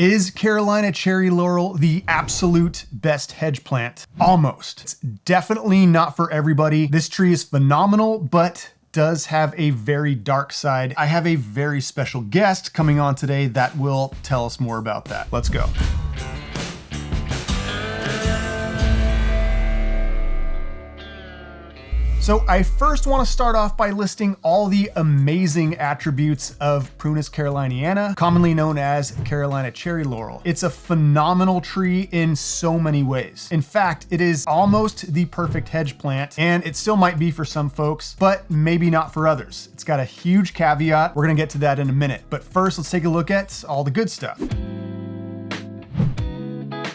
Is Carolina cherry laurel the absolute best hedge plant? Almost. It's definitely not for everybody. This tree is phenomenal, but does have a very dark side. I have a very special guest coming on today that will tell us more about that. Let's go. So I first want to start off by listing all the amazing attributes of Prunus caroliniana, commonly known as Carolina cherry laurel. It's a phenomenal tree in so many ways. In fact, it is almost the perfect hedge plant, and it still might be for some folks, but maybe not for others. It's got a huge caveat. We're gonna get to that in a minute. But first, let's take a look at all the good stuff.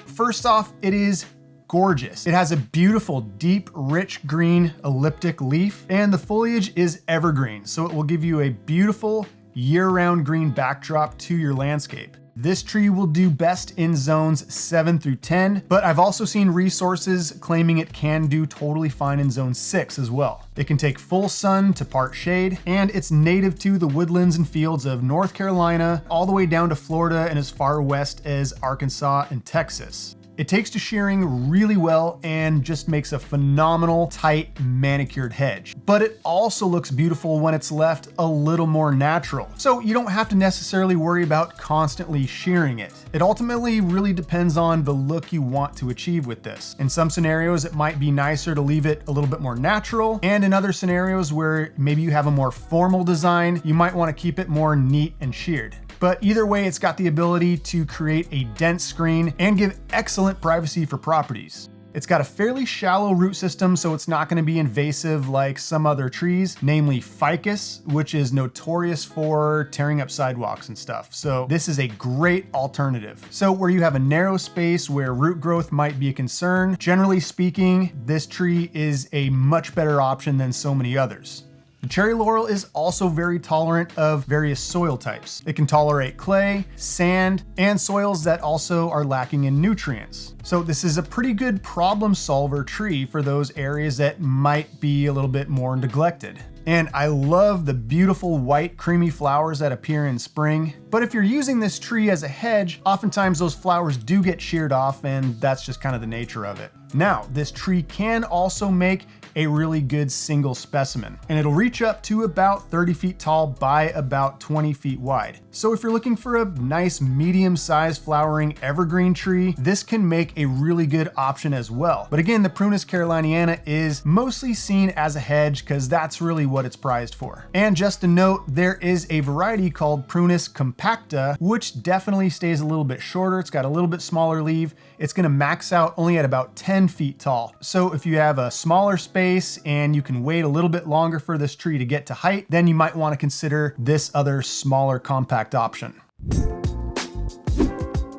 First off, it is gorgeous. It has a beautiful, deep, rich green elliptic leaf, and the foliage is evergreen, so it will give you a beautiful year-round green backdrop to your landscape. This tree will do best in zones 7 through 10, but I've also seen resources claiming it can do totally fine in zone 6 as well. It can take full sun to part shade, and it's native to the woodlands and fields of North Carolina, all the way down to Florida and as far west as Arkansas and Texas. It takes to shearing really well and just makes a phenomenal, tight, manicured hedge. But it also looks beautiful when it's left a little more natural. So you don't have to necessarily worry about constantly shearing it. It ultimately really depends on the look you want to achieve with this. In some scenarios, it might be nicer to leave it a little bit more natural. And in other scenarios where maybe you have a more formal design, you might want to keep it more neat and sheared. But either way, it's got the ability to create a dense screen and give excellent privacy for properties. It's got a fairly shallow root system, so it's not going to be invasive like some other trees, namely ficus, which is notorious for tearing up sidewalks and stuff. So this is a great alternative. So where you have a narrow space where root growth might be a concern, generally speaking, this tree is a much better option than so many others. The cherry laurel is also very tolerant of various soil types. It can tolerate clay, sand, and soils that also are lacking in nutrients. So this is a pretty good problem solver tree for those areas that might be a little bit more neglected. And I love the beautiful white creamy flowers that appear in spring. But if you're using this tree as a hedge, oftentimes those flowers do get sheared off, and that's just kind of the nature of it. Now, this tree can also make a really good single specimen, and it'll reach up to about 30 feet tall by about 20 feet wide. So if you're looking for a nice medium-sized flowering evergreen tree, this can make a really good option as well. But again, the Prunus caroliniana is mostly seen as a hedge because that's really what it's prized for. And just a note, there is a variety called Prunus Compacta, which definitely stays a little bit shorter. It's got a little bit smaller leaf. It's gonna max out only at about 10 feet tall. So if you have a smaller space and you can wait a little bit longer for this tree to get to height, then you might want to consider this other smaller compact option.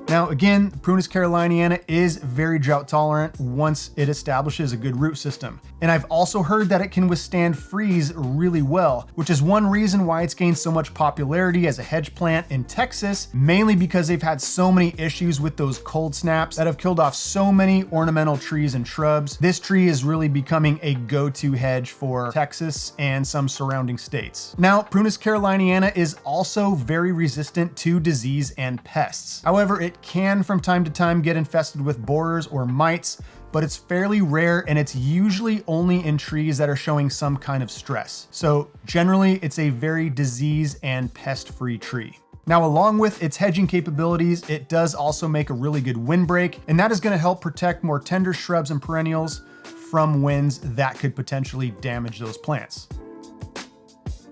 Now again, Prunus caroliniana is very drought tolerant once it establishes a good root system. And I've also heard that it can withstand freeze really well, which is one reason why it's gained so much popularity as a hedge plant in Texas, mainly because they've had so many issues with those cold snaps that have killed off so many ornamental trees and shrubs. This tree is really becoming a go-to hedge for Texas and some surrounding states. Now, Prunus caroliniana is also very resistant to disease and pests. However, it can from time to time get infested with borers or mites, but it's fairly rare and it's usually only in trees that are showing some kind of stress. So generally, it's a very disease and pest-free tree. Now, along with its hedging capabilities, it does also make a really good windbreak, and that is going to help protect more tender shrubs and perennials from winds that could potentially damage those plants.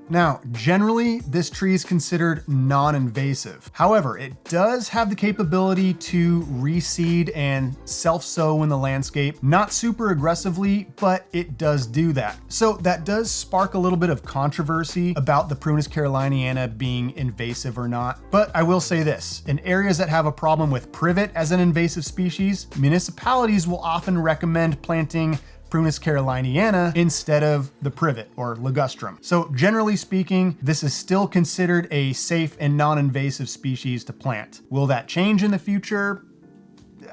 Now, generally, this tree is considered non-invasive. However, it does have the capability to reseed and self-sow in the landscape, not super aggressively, but it does do that. So that does spark a little bit of controversy about the Prunus caroliniana being invasive or not. But I will say this, in areas that have a problem with privet as an invasive species, municipalities will often recommend planting Prunus caroliniana instead of the privet or ligustrum. So generally speaking, this is still considered a safe and non-invasive species to plant. Will that change in the future?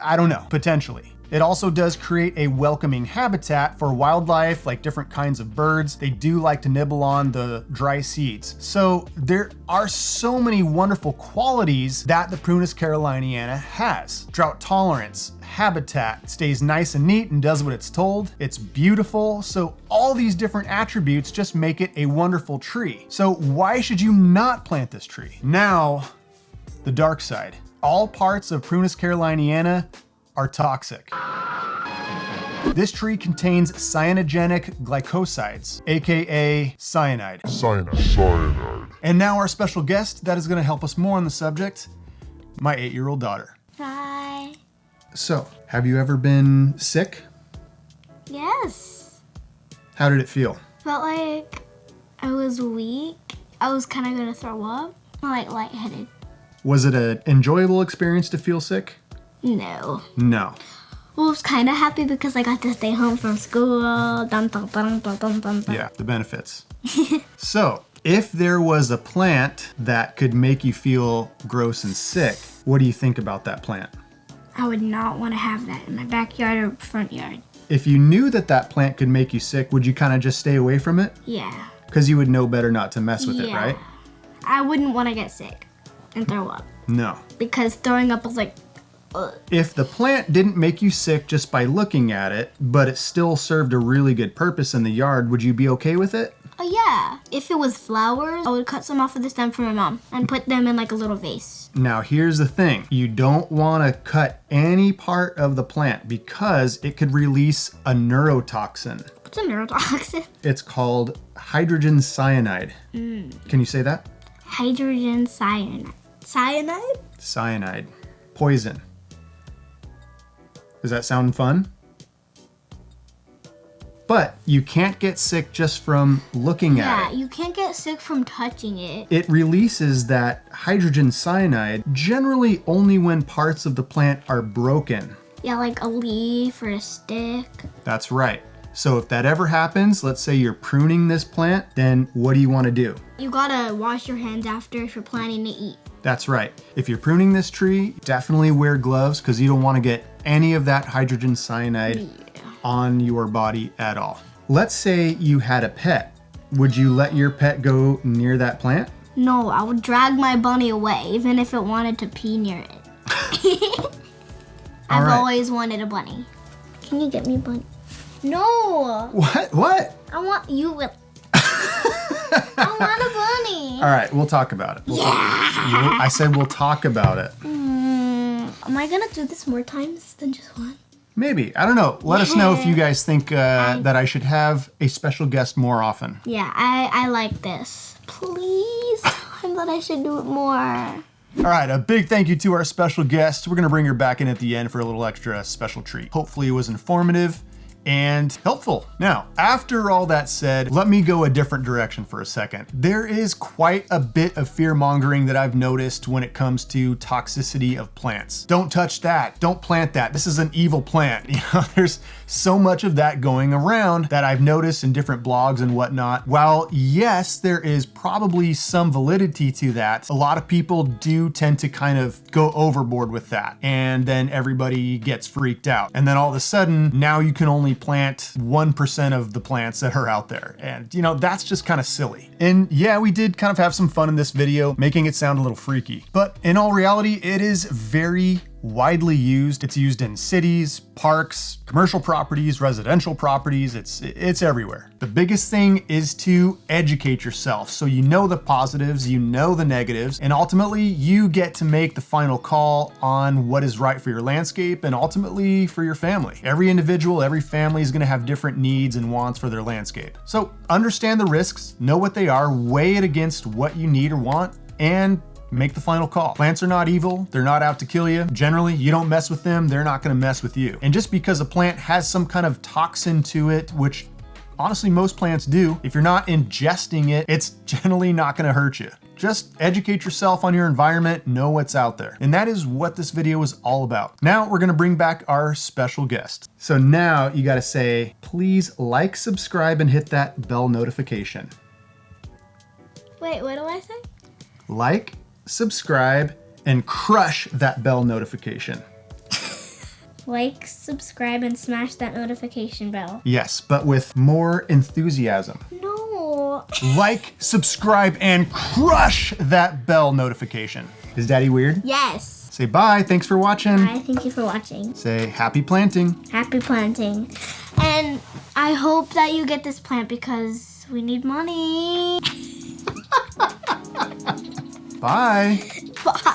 I don't know, potentially. It also does create a welcoming habitat for wildlife, like different kinds of birds. They do like to nibble on the dry seeds. So there are so many wonderful qualities that the Prunus caroliniana has. Drought tolerance, habitat, stays nice and neat and does what it's told. It's beautiful. So all these different attributes just make it a wonderful tree. So why should you not plant this tree? Now, the dark side. All parts of Prunus caroliniana are toxic. This tree contains cyanogenic glycosides, AKA cyanide. Cyanide. And now our special guest that is gonna help us more on the subject, my 8-year-old daughter. Hi. So, have you ever been sick? Yes. How did it feel? Felt like I was weak. I was kind of gonna throw up. Like lightheaded. Was it an enjoyable experience to feel sick? No. No. Well, I was kind of happy because I got to stay home from school. Dun, dun, dun, dun, dun, dun, dun. Yeah, the benefits. So, if there was a plant that could make you feel gross and sick, what do you think about that plant? I would not want to have that in my backyard or front yard. If you knew that that plant could make you sick, would you kind of just stay away from it? Yeah. Because you would know better not to mess with it, right? I wouldn't want to get sick and throw up. No. Because throwing up is like, ugh. If the plant didn't make you sick just by looking at it, but it still served a really good purpose in the yard, would you be okay with it? Oh yeah. If it was flowers, I would cut some off of the stem for my mom and put them in like a little vase. Now here's the thing. You don't want to cut any part of the plant because it could release a neurotoxin. What's a neurotoxin? It's called hydrogen cyanide. Can you say that? Hydrogen cyanide. Cyanide? Cyanide. Poison. Does that sound fun? But you can't get sick just from looking at Yeah, it. you can't get sick from touching it. It releases that hydrogen cyanide generally only when parts of the plant are broken. Yeah, like a leaf or a stick. That's right. So if that ever happens, let's say you're pruning this plant, then what do you want to do? You gotta wash your hands after if you're planning to eat. That's right. If you're pruning this tree, definitely wear gloves because you don't want to get any of that hydrogen cyanide on your body at all. Let's say you had a pet. Would you let your pet go near that plant? No, I would drag my bunny away, even if it wanted to pee near it. I've right. always wanted a bunny. Can you get me a bunny? No! What? I want you with. I want a bunny. All right, we'll talk about it. I said we'll talk about it. Am I gonna do this more times than just one? Maybe. I don't know. Let us know if you guys think that I should have a special guest more often. Yeah, I like this. Please tell him that I should do it more. All right, a big thank you to our special guest. We're gonna bring her back in at the end for a little extra special treat. Hopefully it was informative and helpful. Now, after all that said, let me go a different direction for a second. There is quite a bit of fear mongering that I've noticed when it comes to toxicity of plants. Don't touch that, don't plant that, this is an evil plant. You know, there's so much of that going around that I've noticed in different blogs and whatnot. While yes, there is probably some validity to that, a lot of people do tend to kind of go overboard with that. And then everybody gets freaked out. And then all of a sudden, now you can only plant 1% of the plants that are out there. And you know, that's just kind of silly. And yeah, we did kind of have some fun in this video, making it sound a little freaky. But in all reality, it is very widely used. It's used in cities, parks, commercial properties, residential properties. It's everywhere. The biggest thing is to educate yourself so you know the positives, you know the negatives, and ultimately you get to make the final call on what is right for your landscape and ultimately for your family. Every individual, every family is going to have different needs and wants for their landscape. So understand the risks, know what they are, weigh it against what you need or want, and make the final call. Plants are not evil. They're not out to kill you. Generally, you don't mess with them. They're not going to mess with you. And just because a plant has some kind of toxin to it, which honestly most plants do, if you're not ingesting it, it's generally not going to hurt you. Just educate yourself on your environment, know what's out there. And that is what this video is all about. Now we're going to bring back our special guest. So now you got to say, please like, subscribe, and hit that bell notification. Wait, what do I say? Like, subscribe, and crush that bell notification. Like, subscribe, and smash that notification bell. Yes, but with more enthusiasm. No. Like, subscribe, and crush that bell notification. Is Daddy weird? Yes. Say bye. Thanks for watching. Bye. Thank you for watching. Say happy planting. Happy planting. And I hope that you get this plant because we need money. Bye. Bye.